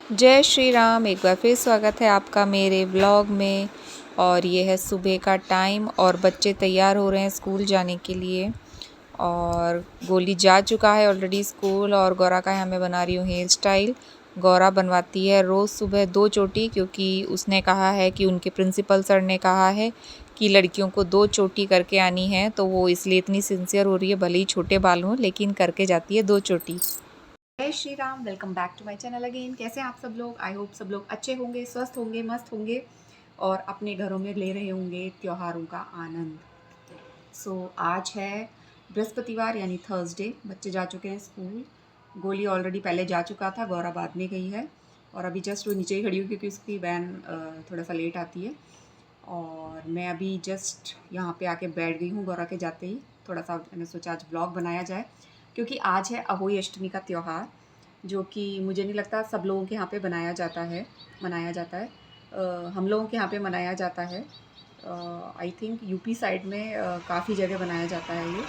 जय श्री राम। एक बार फिर स्वागत है आपका मेरे व्लॉग में। और ये है सुबह का टाइम और बच्चे तैयार हो रहे हैं स्कूल जाने के लिए। और गोली जा चुका है ऑलरेडी स्कूल और गौरा का यहाँ मैं बना रही हूँ हेयर स्टाइल। गौरा बनवाती है रोज़ सुबह 2 चोटी, क्योंकि उसने कहा है कि उनके प्रिंसिपल सर ने कहा है कि लड़कियों को 2 चोटी करके आनी है, तो वो इसलिए इतनी सिंसियर हो रही है। भले ही छोटे बाल हों लेकिन करके जाती है 2 चोटी। जय Shri Ram. Welcome back to my channel again. कैसे हैं आप सब लोग? आई होप सब लोग अच्छे होंगे, स्वस्थ होंगे, मस्त होंगे और अपने घरों में ले रहे होंगे त्योहारों का आनंद। आज है बृहस्पतिवार यानी थर्सडे। बच्चे जा चुके हैं स्कूल। गोली ऑलरेडी पहले जा चुका था, गौरा बाद में गई है और अभी जस्ट वो नीचे ही खड़ी हुई क्योंकि उसकी वैन थोड़ा सा लेट आती है। और मैं अभी जस्ट यहाँ पे आके बैठ गई हूँ गौरा के जाते ही। थोड़ा सा मैंने सोचा आज ब्लॉग बनाया जाए क्योंकि आज है अहोई अष्टमी का त्यौहार, जो कि मुझे नहीं लगता सब लोगों के यहाँ पे मनाया जाता है। हम लोगों के यहाँ पे मनाया जाता है। आई थिंक यूपी साइड में काफ़ी जगह मनाया जाता है ये।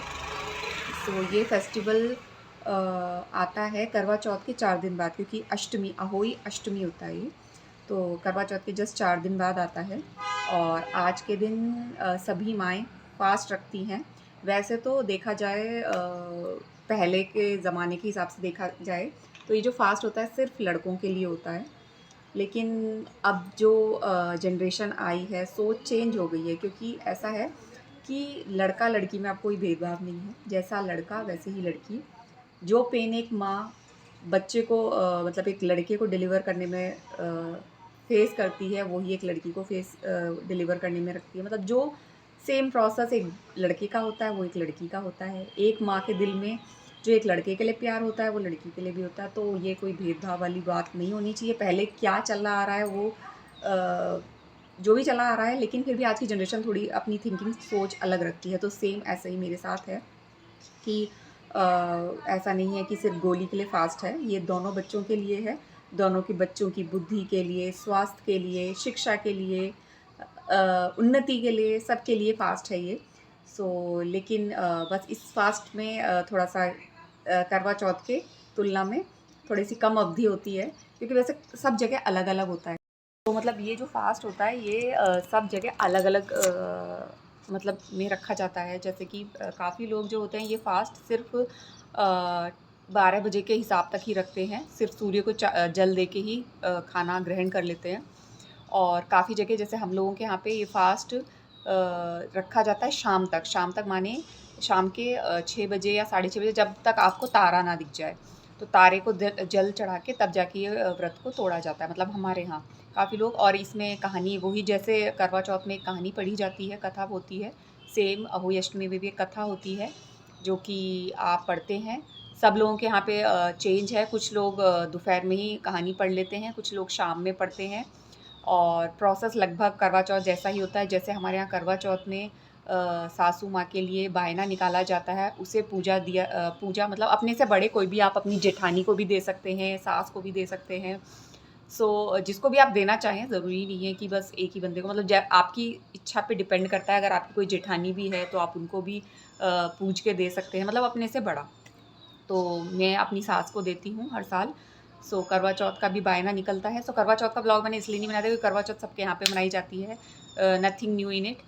ये फेस्टिवल आता है करवा चौथ के 4 दिन बाद, क्योंकि अष्टमी अहोई अष्टमी होता है ये। तो करवा चौथ के जस्ट 4 दिन बाद आता है और आज के दिन सभी माएँ फास्ट रखती हैं। वैसे तो देखा जाए पहले के ज़माने के हिसाब से देखा जाए तो ये जो फास्ट होता है सिर्फ लड़कों के लिए होता है, लेकिन अब जो जनरेशन आई है सोच चेंज हो गई है, क्योंकि ऐसा है कि लड़का लड़की में अब कोई भेदभाव नहीं है। जैसा लड़का वैसे ही लड़की। जो पेन एक माँ बच्चे को मतलब एक लड़के को डिलीवर करने में फेस करती है, वही एक लड़की को डिलीवर करने में रखती है। मतलब जो सेम प्रोसेस एक लड़के का होता है वो एक लड़की का होता है। एक माँ के दिल में जो एक लड़के के लिए प्यार होता है वो लड़की के लिए भी होता है। तो ये कोई भेदभाव वाली बात नहीं होनी चाहिए। पहले क्या चला आ रहा है वो जो भी चला आ रहा है, लेकिन फिर भी आज की जनरेशन थोड़ी अपनी थिंकिंग सोच अलग रखती है। तो सेम ऐसा ही मेरे साथ है कि ऐसा नहीं है कि सिर्फ गोली के लिए फ़ास्ट है, ये दोनों बच्चों के लिए है। दोनों के बच्चों की बुद्धि के लिए, स्वास्थ्य के लिए, शिक्षा के लिए, उन्नति के लिए, सबके लिए फ़ास्ट है ये। लेकिन बस इस फ़ास्ट में थोड़ा-सा करवा चौथ के तुलना में थोड़ी-सी कम अवधि होती है, क्योंकि वैसे सब जगह अलग-अलग होता है। तो मतलब ये जो फ़ास्ट होता है ये सब जगह अलग-अलग मतलब में रखा जाता है। जैसे कि काफ़ी लोग जो होते हैं ये फ़ास्ट सिर्फ़ 12 बजे के हिसाब तक ही रखते हैं, सिर्फ़ सूर्य को जल दे के ही खाना ग्रहण कर लेते हैं। और काफ़ी जगह जैसे हम लोगों के यहाँ पे ये फ़ास्ट रखा जाता है शाम तक माने शाम के 6 बजे या साढ़े 6 बजे, जब तक आपको तारा ना दिख जाए। तो तारे को जल चढ़ा के तब जाके ये व्रत को तोड़ा जाता है, मतलब हमारे यहाँ काफ़ी लोग। और इसमें कहानी वही जैसे करवा चौथ में एक कहानी पढ़ी जाती है, कथा होती है, सेम अहोई अष्टमी में भी एक कथा होती है जो कि आप पढ़ते हैं। सब लोगों के यहाँ पे चेंज है, कुछ लोग दोपहर में ही कहानी पढ़ लेते हैं, कुछ लोग शाम में पढ़ते हैं। और प्रोसेस लगभग करवा चौथ जैसा ही होता है। जैसे हमारे यहाँ करवा चौथ में सासू माँ के लिए बायना निकाला जाता है, उसे पूजा मतलब अपने से बड़े कोई भी, आप अपनी जेठानी को भी दे सकते हैं, सास को भी दे सकते हैं। जिसको भी आप देना चाहें, ज़रूरी नहीं है कि बस एक ही बंदे को, मतलब आपकी इच्छा पे डिपेंड करता है। अगर आपकी कोई जेठानी भी है तो आप उनको भी पूज के दे सकते हैं, मतलब अपने से बड़ा। तो मैं अपनी सास को देती हूँ हर साल। करवा चौथ का भी बायना निकलता है। करवा चौथ का ब्लॉग मैंने इसलिए नहीं बनाया था क्योंकि करवा चौथ सबके यहाँ पे मनाई जाती है, नथिंग न्यू इन इट।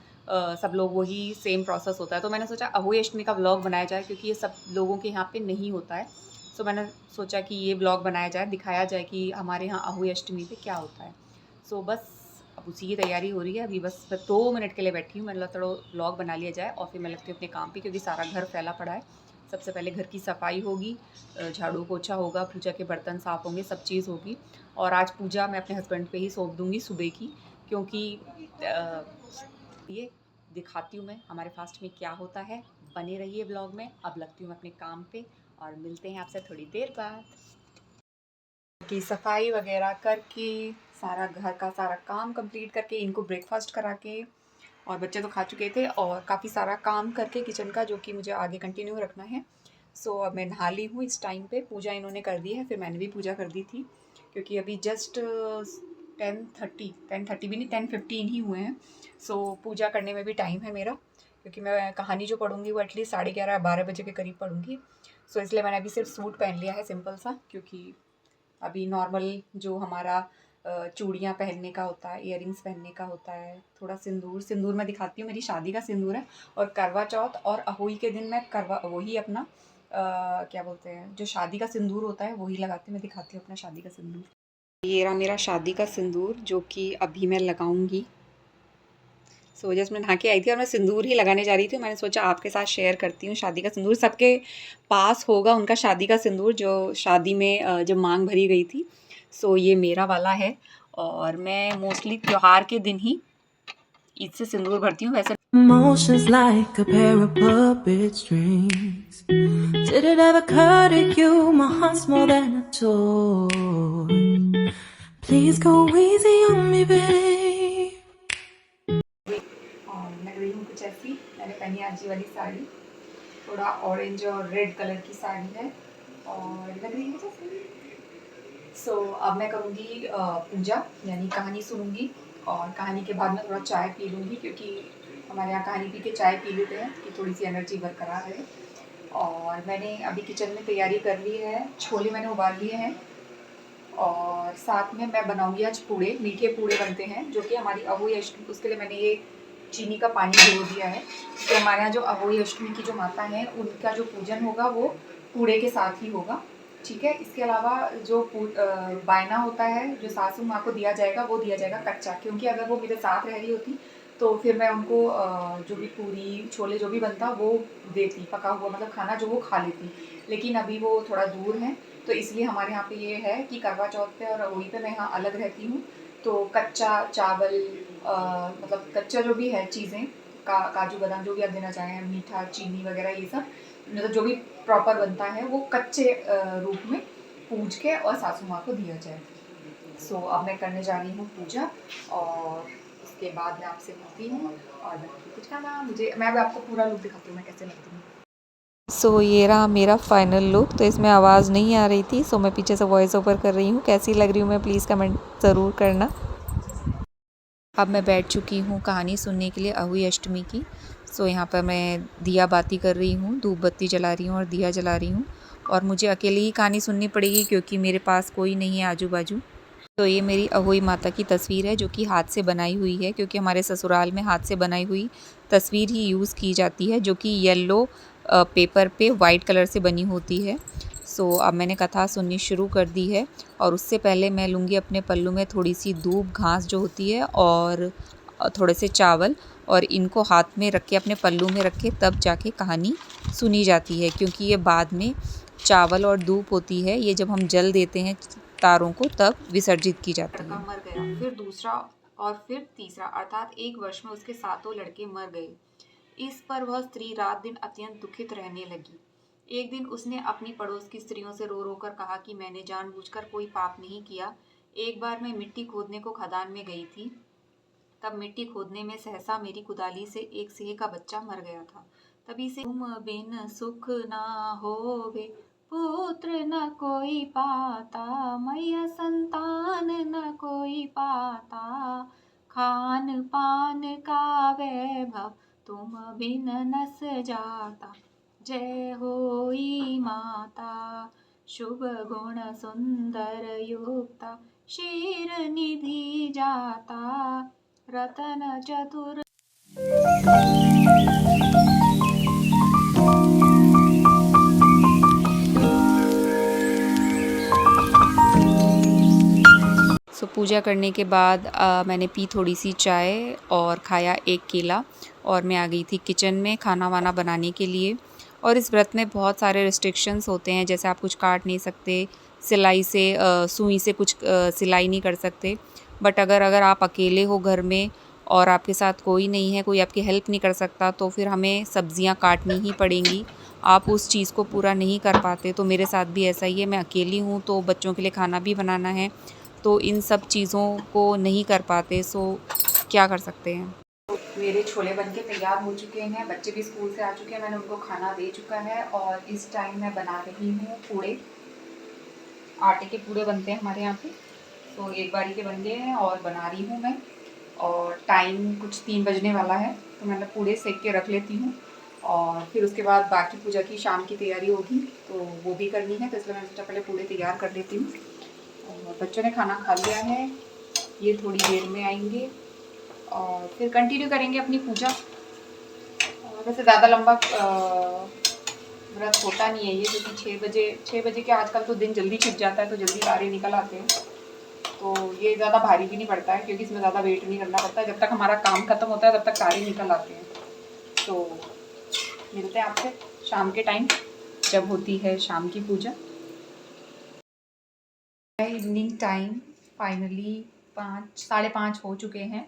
सब लोग वही सेम प्रोसेस होता है। तो मैंने सोचा अहोई अष्टमी का ब्लॉग बनाया जाए, क्योंकि ये सब लोगों के यहाँ पे नहीं होता है। मैंने सोचा कि ये ब्लॉग बनाया जाए, दिखाया जाए कि हमारे यहाँ अहोई अष्टमी पे क्या होता है। बस अब उसी की तैयारी हो रही है। अभी बस मैं 2 मिनट के लिए बैठी हूँ। मैंने थोड़ा ब्लॉग बना लिया जाए और फिर मैं लगती हूँ अपने काम पे, क्योंकि सारा घर फैला पड़ा है। सबसे पहले घर की सफाई होगी, झाड़ू पोछा होगा, पूजा के बर्तन साफ़ होंगे, सब चीज़ होगी। और आज पूजा मैं अपने हस्बैंड पे ही सौंप दूँगी सुबह की, क्योंकि ये दिखाती हूँ मैं हमारे फास्ट में क्या होता है। बने रहिए ब्लॉग में। अब लगती हूँ मैं अपने काम पे और मिलते हैं आपसे थोड़ी देर बाद। की सफाई वगैरह करके, सारा घर का सारा काम कंप्लीट करके, इनको ब्रेकफास्ट करा के, और बच्चे तो खा चुके थे, और काफ़ी सारा काम करके किचन का, जो कि मुझे आगे कंटिन्यू रखना है। अब मैं नहा ली हूँ इस टाइम पे। पूजा इन्होंने कर दी है, फिर मैंने भी पूजा कर दी थी, क्योंकि अभी जस्ट 10:30 भी नहीं, 10:15 ही हुए हैं। पूजा करने में भी टाइम है मेरा, क्योंकि मैं कहानी जो पढ़ूंगी वो एटलीस्ट 11:30 12 बजे के करीब पढ़ूंगी। इसलिए मैंने अभी सिर्फ सूट पहन लिया है सिंपल सा, क्योंकि अभी नॉर्मल जो हमारा चूड़ियाँ पहनने का होता है, इयररिंग्स पहनने का होता है, थोड़ा सिंदूर मैं दिखाती हूँ, मेरी शादी का सिंदूर है। और करवा चौथ और अहोई के दिन मैं वही अपना क्या बोलते हैं, जो शादी का सिंदूर होता है वही लगाती हूँ। मैं दिखाती हूँ अपना शादी का सिंदूर। ये रहा मेरा शादी का सिंदूर जो कि अभी मैं लगाऊंगी। सो जस्ट मैं नहा के आई थी और मैं सिंदूर ही लगाने जा रही थी। मैंने सोचा आपके साथ शेयर करती हूँ शादी का सिंदूर। सबके पास होगा उनका शादी का सिंदूर जो शादी में जब मांग भरी गई थी। सो ये मेरा वाला है और मैं मोस्टली त्योहार के दिन ही इससे सिंदूर भरती हूँ। वैसे Emotions like a pair of puppet strings. Did it ever occur to you my heart's more than a toy? Please go easy on me, babe. और लग रही हूँ कुछ ऐसी। मैंने पहनी आज वाली साड़ी, थोड़ा ऑरेंज और रेड कलर की साड़ी है और लग रही है जैसे। सो अब मैं करूँगी पूजा, यानी कहानी सुनूंगी और कहानी के बाद मैं थोड़ा चाय पी लूँगी, क्योंकि हमारे यहाँ कहानी पी के चाय पी लेते हैं कि थोड़ी सी एनर्जी बरकरार रहे। और मैंने अभी किचन में तैयारी कर ली है, छोले मैंने उबाल लिए हैं और साथ में मैं बनाऊंगी आज पूड़े। मीठे पूड़े बनते हैं जो कि हमारी अहोई अष्टमी, उसके लिए मैंने ये चीनी का पानी भिगो दिया है। तो हमारे यहाँ जो अहोई अष्टमी की जो माता हैं उनका जो पूजन होगा वो पूड़े के साथ ही होगा, ठीक है। इसके अलावा जो बायना होता है जो सासू माँ को दिया जाएगा वो दिया जाएगा कच्चा, क्योंकि अगर वो मेरे साथ रह रही होती तो फिर मैं उनको जो भी पूरी छोले जो भी बनता वो देती, पका हुआ मतलब खाना जो वो खा लेती। लेकिन अभी वो थोड़ा दूर हैं तो इसलिए हमारे यहाँ पे ये है कि करवा चौथ पे और अहोई पे मैं यहाँ अलग रहती हूँ। तो कच्चा चावल मतलब कच्चा जो भी है चीज़ें, काजू बादाम जो भी आप देना चाहें, मीठा चीनी वगैरह ये सब, मतलब जो भी प्रॉपर बनता है वो कच्चे रूप में पूज के और सासू माँ को दिया जाए। सो अब मैं करने जा रही हूँ पूजा और उसके बाद मैं आपसे मिलती हूँ और मैं कुछ खाना मैं अब आपको पूरा लुक दिखाती हूँ मैं कैसे लगती हूँ। सो ये रहा मेरा फाइनल लुक। तो इसमें आवाज़ नहीं आ रही थी, सो मैं पीछे से वॉइस ओवर कर रही हूँ। कैसी लग रही हूँ मैं प्लीज़ कमेंट ज़रूर करना। अब मैं बैठ चुकी हूँ कहानी सुनने के लिए अहोई अष्टमी की। सो यहाँ पर मैं दिया बाती कर रही हूँ, धूप बत्ती जला रही हूँ और दिया जला रही हूँ। और मुझे अकेले ही कहानी सुननी पड़ेगी क्योंकि मेरे पास कोई नहीं है आजू बाजू। तो ये मेरी अहोई माता की तस्वीर है जो कि हाथ से बनाई हुई है, क्योंकि हमारे ससुराल में हाथ से बनाई हुई तस्वीर ही यूज़ की जाती है, जो कि येलो पेपर पे वाइट कलर से बनी होती है। सो अब मैंने कथा सुननी शुरू कर दी है और उससे पहले मैं लूँगी अपने पल्लू में थोड़ी सी दूब घास जो होती है और थोड़े से चावल, और इनको हाथ में रख के अपने पल्लू में रख के तब जाके कहानी सुनी जाती है, क्योंकि ये बाद में चावल और धूप होती है, ये जब हम जल देते हैं तारों को तब विसर्जित की जाती है। मर गया, फिर दूसरा और फिर तीसरा, अर्थात एक वर्ष में उसके सातों लड़के मर गए। इस पर वह स्त्री रात दिन अत्यंत दुखित रहने लगी। एक दिन उसने अपनी पड़ोस की स्त्रियों से रो रो कर कहा कि मैंने जानबूझकर कोई पाप नहीं किया। एक बार मैं मिट्टी खोदने को खदान में गई थी, तब मिट्टी खोदने में सहसा मेरी कुदाली से एक सिंह का बच्चा मर गया था। तभी से तुम बिन सुख ना होवे, पुत्र न कोई पाता, मैया संतान न कोई पाता, खान पान का वैभव तुम बिन नस जाता। जय होई माता शुभ गुण सुंदर युक्ता, शीर निधि जाता, रतन चतुर। सो पूजा करने के बाद मैंने पी थोड़ी सी चाय और खाया एक केला, और मैं आ गई थी किचन में खाना वाना बनाने के लिए। और इस व्रत में बहुत सारे रिस्ट्रिक्शंस होते हैं, जैसे आप कुछ काट नहीं सकते, सिलाई से सुई से कुछ सिलाई नहीं कर सकते। बट अगर आप अकेले हो घर में और आपके साथ कोई नहीं है, कोई आपकी हेल्प नहीं कर सकता, तो फिर हमें सब्जियां काटनी ही पड़ेंगी। आप उस चीज़ को पूरा नहीं कर पाते। तो मेरे साथ भी ऐसा ही है, मैं अकेली हूँ तो बच्चों के लिए खाना भी बनाना है, तो इन सब चीज़ों को नहीं कर पाते। सो क्या कर सकते हैं। मेरे छोले बनके तैयार हो चुके हैं, बच्चे भी स्कूल से आ चुके हैं, मैंने उनको खाना दे चुका है और इस टाइम मैं बना रही हूँ पूड़े। आटे के पूड़े बनते हैं हमारे यहाँ पे, तो एक बारी के बन गए हैं और बना रही हूँ मैं। और टाइम कुछ 3 बजने वाला है, तो मैंने पूड़े सेक के रख लेती हूँ और फिर उसके बाद बाकी पूजा की शाम की तैयारी होगी तो वो भी करनी है, तो इसलिए मैंने सोचा पहले पूड़े तैयार कर लेती हूँ। और बच्चों ने खाना खा लिया है, ये थोड़ी देर में आएंगे और फिर कंटिन्यू करेंगे अपनी पूजा। वैसे ज़्यादा लंबा व्रत होता नहीं है ये, क्योंकि 6 बजे के आजकल तो दिन जल्दी छिप जाता है, तो जल्दी तारे निकल आते हैं, तो ये ज़्यादा भारी भी नहीं पड़ता है, क्योंकि इसमें ज़्यादा वेट नहीं करना पड़ता है। जब तक हमारा काम खत्म होता है तब तक तारे निकल आते हैं। तो मिलते हैं आपसे शाम के टाइम, जब होती है शाम की पूजा। इवनिंग टाइम फाइनली 5:30 हो चुके हैं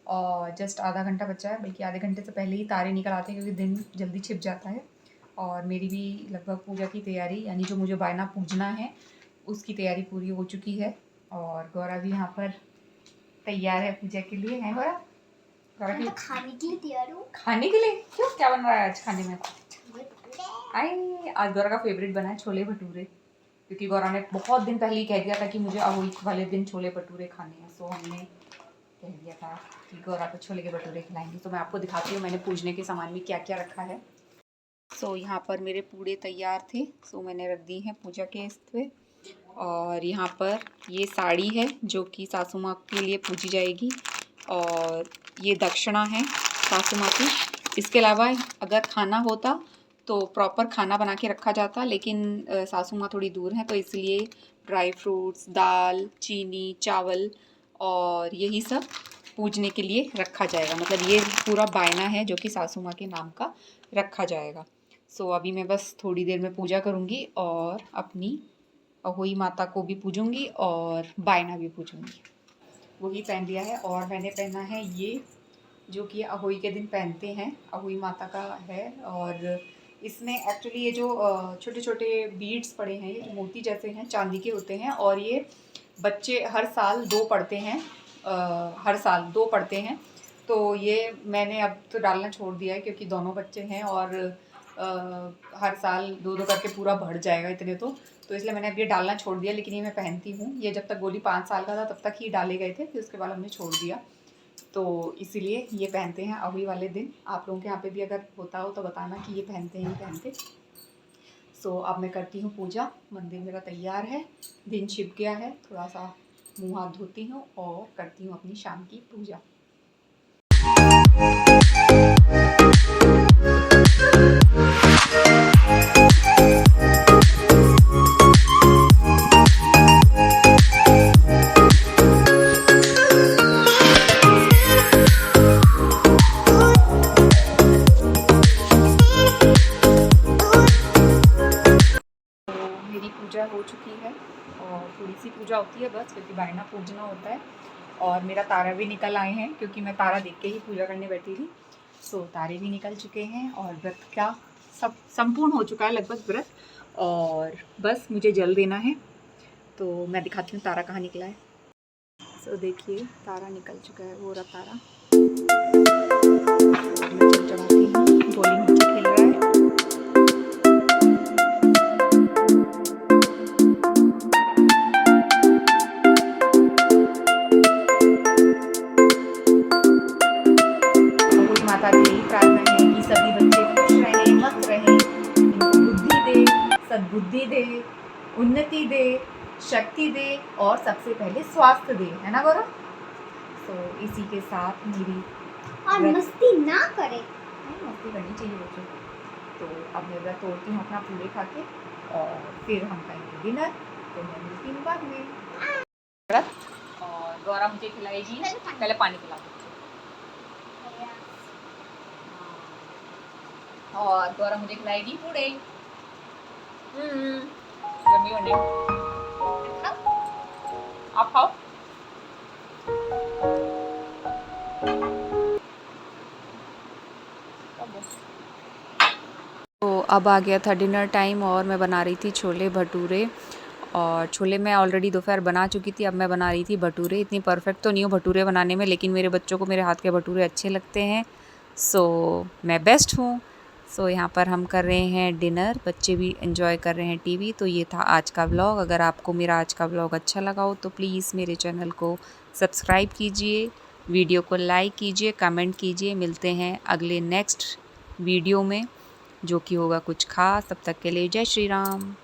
और जस्ट आधा घंटा बचा है, बल्कि आधे घंटे से पहले ही तारे निकल आते हैं, क्योंकि दिन जल्दी छिप जाता है। और मेरी भी लगभग पूजा की तैयारी, यानी जो मुझे बायना पूजना है उसकी तैयारी पूरी हो चुकी है। और गौरा भी यहाँ पर तैयार है पूजा के लिए। है गौरा? गौरा तो खाने के लिए तैयार हूँ। खाने के लिए? क्यों, क्या बन रहा है आज खाने में? आज गौरा का फेवरेट बना है छोले भटूरे, क्योंकि गौरा ने बहुत दिन पहले ही कह दिया था कि मुझे अहोई वाले दिन छोले भटूरे खाने हैं। सो हमने कह दिया था कि गौरा को छोले के भटूरे खिलाएंगे। तो मैं आपको दिखाती हूँ मैंने पूजने के सामान में क्या क्या रखा है। सो यहाँ पर मेरे पूड़े तैयार थे, सो मैंने रख दी हैं पूजा के इस पे। और यहाँ पर ये साड़ी है जो कि सासू माँ के लिए पूजी जाएगी, और ये दक्षिणा है सासू माँ की। इसके अलावा अगर खाना होता तो प्रॉपर खाना बना के रखा जाता, लेकिन सासू माँ थोड़ी दूर हैं, तो इसलिए ड्राई फ्रूट्स, दाल, चीनी, चावल और यही सब पूजने के लिए रखा जाएगा। मतलब ये पूरा बायना है जो कि सासू माँ के नाम का रखा जाएगा। सो अभी मैं बस थोड़ी देर में पूजा करूँगी और अपनी अहोई माता को भी पूजूंगी और बायना भी पूजूंगी। वही पहन लिया है, और मैंने पहना है ये जो कि अहोई के दिन पहनते हैं, अहोई माता का है। और इसमें एक्चुअली ये जो छोटे छोटे बीड्स पड़े हैं, ये जो मोती जैसे हैं, चांदी के होते हैं, और ये बच्चे हर साल 2 पढ़ते हैं, हर साल 2 पढ़ते हैं। तो ये मैंने अब तो डालना छोड़ दिया है, क्योंकि दोनों बच्चे हैं और हर साल 2-2 करके पूरा बढ़ जाएगा इतने तो इसलिए मैंने अब ये डालना छोड़ दिया। लेकिन ये मैं पहनती हूँ, ये जब तक गोली 5 साल का था तब तक ही डाले गए थे, फिर उसके बाद हमने छोड़ दिया। तो इसीलिए ये पहनते हैं अहोई वाले दिन। आप लोगों के यहाँ पे भी अगर होता हो तो बताना कि ये पहनते हैं नहीं पहनते। सो अब मैं करती हूँ पूजा। मंदिर मेरा तैयार है, दिन छिप गया है, थोड़ा सा मुँह हाथ धोती हूँ और करती हूँ अपनी शाम की पूजा। पूजा हो चुकी है और थोड़ी सी पूजा होती है बस, क्योंकि बायना पूजना होता है। और मेरा तारा भी निकल आए हैं, क्योंकि मैं तारा देख के ही पूजा करने बैठी थी। सो तारे भी निकल चुके हैं और व्रत का सब संपूर्ण हो चुका है लगभग व्रत, और बस मुझे जल देना है। तो मैं दिखाती हूँ तारा कहाँ निकला है। सो देखिए तारा निकल चुका है, वो रहा तारा। मैं जल चढ़ाती हूँ, गोली मुझे खेल रहा है। माता से यही प्रार्थना है कि सभी बच्चे खुश रहें, मस्त रहें, इनको बुद्धि दे, सद्बुद्धि दे, उन्नति दे, शक्ति दे और सबसे पहले स्वास्थ्य दे, है ना गौरव? तो इसी के साथ मेरी और मस्ती ना करे, मस्ती करनी चाहिए बच्चों को। तो अब मैं व्रत तोड़ती हूँ अपना पूरे खा के, और फिर हम खाएंगे डिनर। तो मैं मिलती हूँ बाद में। व्रत और गौरव मुझे खिलाएगी, पहले पानी पिला दो। और गौरव मुझे खिलाएगी पूड़े। यम्मी होने। आप खाओ। तो अब आ गया था डिनर टाइम और मैं बना रही थी छोले भटूरे। और छोले मैं ऑलरेडी दोपहर बना चुकी थी, अब मैं बना रही थी भटूरे। इतनी परफेक्ट तो नहीं हूँ भटूरे बनाने में, लेकिन मेरे बच्चों को मेरे हाथ के भटूरे अच्छे लगते हैं, सो मैं बेस्ट हूँ। सो यहाँ पर हम कर रहे हैं डिनर, बच्चे भी एंजॉय कर रहे हैं टीवी। तो ये था आज का व्लॉग। अगर आपको मेरा आज का व्लॉग अच्छा लगा हो तो प्लीज़ मेरे चैनल को सब्सक्राइब कीजिए, वीडियो को लाइक कीजिए, कमेंट कीजिए। मिलते हैं अगले नेक्स्ट वीडियो में जो कि होगा कुछ खास। तब तक के लिए जय श्री राम।